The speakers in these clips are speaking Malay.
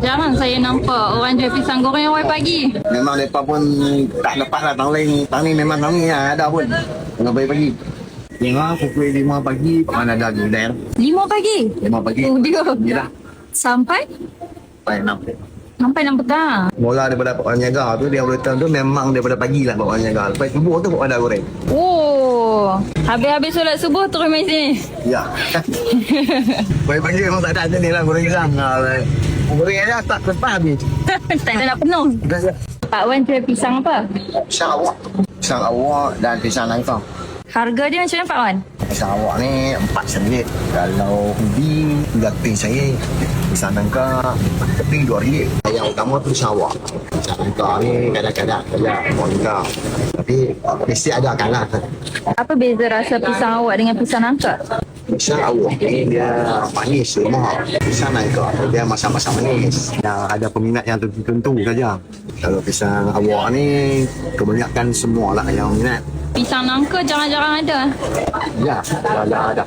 Jarang saya nampak orang jual pisang goreng awal pagi. Memang mereka pun tak lepas lah tahun lain. Tahun ni memang kami ada pun. Tengah pagi. Tengok pukul 5 pagi mana ada gudang. 5 pagi? 5 pagi. Oh dia. Yelah. Sampai? Sampai 6. Sampai 6 petang. Mula daripada Pak Wan Niaga tu, dia boleh tahu tu memang daripada pagi lah Pak Wan Niaga. Lepas subuh tu Pak Wan dah goreng. Oh, habis-habis solat subuh terus main sini. Ya. Pagi-pagi memang tak ada ni lah goreng pisang. Goreng aja tak lepas habis. Tak ada nak penuh. Pak Wan jual pisang apa? Pisang awak. Pisang awak dan pisang nangka. Harga dia macam mana Pak Wan? Pisang awak ni RM4. Kalau ubi, RM3 saya. Pisang nangka, keping RM2. Yang utama tu pisang awak. Pisang nangka ni kadang-kadang nangka. Tapi mesti ada kalah. Apa beza rasa pisang awak dengan pisang nangka? Pisang awak ni dia manis lemah. Pisang nangka dia masam-masam manis. Yang ada peminat yang tertentu saja. Kalau pisang awak ni kebanyakan semua lah yang minat. Pisang nangka jarang-jarang ada. Ya, ada.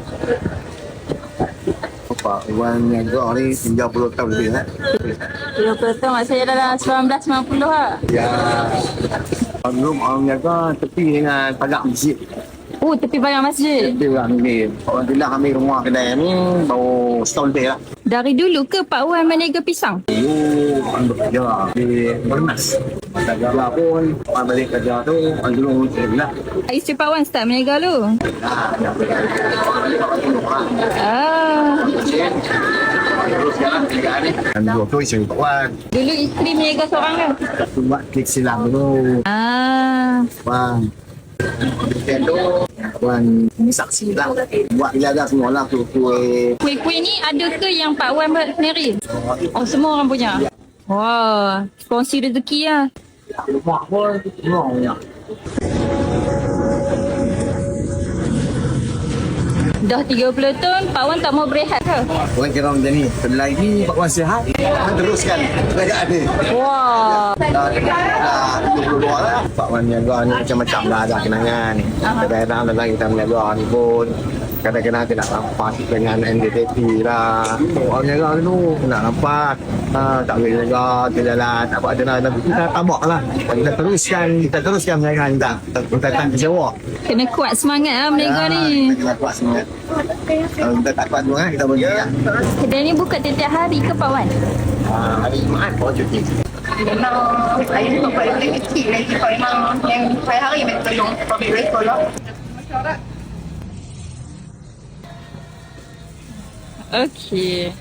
Pak Wan Niaga ni 30 tahun lebih kan? 30 tahun saya dalam 1990 lah. Ya. Belum orang Niaga tepi dengan pagar masjid. Oh, tepi pagar masjid. Tepi pagar masjid. Alhamdulillah kami rumah kedai ni baru setahun lebih lah. Dari dulu ke Pak Wan berniaga pisang? Dulu orang bekerja di Bernas. Tak jalan pun, orang balik kerja tu, orang dulu lah. Isteri Pak Wan start berniaga dulu? Ah. Dan dulu tu isteri Pak Wan. Dulu isteri berniaga seorang ke? Buat klik silang dulu. Ah. Bang. Nintendo Wan saksi lah. Buat jaga semua lah kuih. Kuih-kuih ni ada ke yang Pak Wan buat sendiri? Oh, semua orang punya? Wah, kongsi rezeki lah. Rumah pun semua punya. Dah 30 tahun, Pak Wan tak mau berehat ke? Orang kira macam ni. Selagi Pak Wan sihat, Wan teruskan kerajaan ni. Wah. Dah 22 lah. Pak Wan Niaga ni macam-macam lah ada kenangan. Kadang-kadang dalam kita Niaga ni pun kadang-kadang tidak nampak dengan NDTP lah. Orang Niaga tu nak nampak. Tak boleh Niaga ke jalan. Apa ada nak kita tabak lah. Kita teruskan perniagaan kita. Kita tak kecewa. Kena kuat semangat lah berniaga ni. Kita kuat semangat. Kalau kita tak kuat semangat, kita boleh lah. Kedai ni buka tiap hari ke Pak Wan? Hari Jumaat bawa cuti. Memang saya ni bapak yang boleh kecil lagi. Kalau memang yang hari-hari memang tolong public record lah. Okey.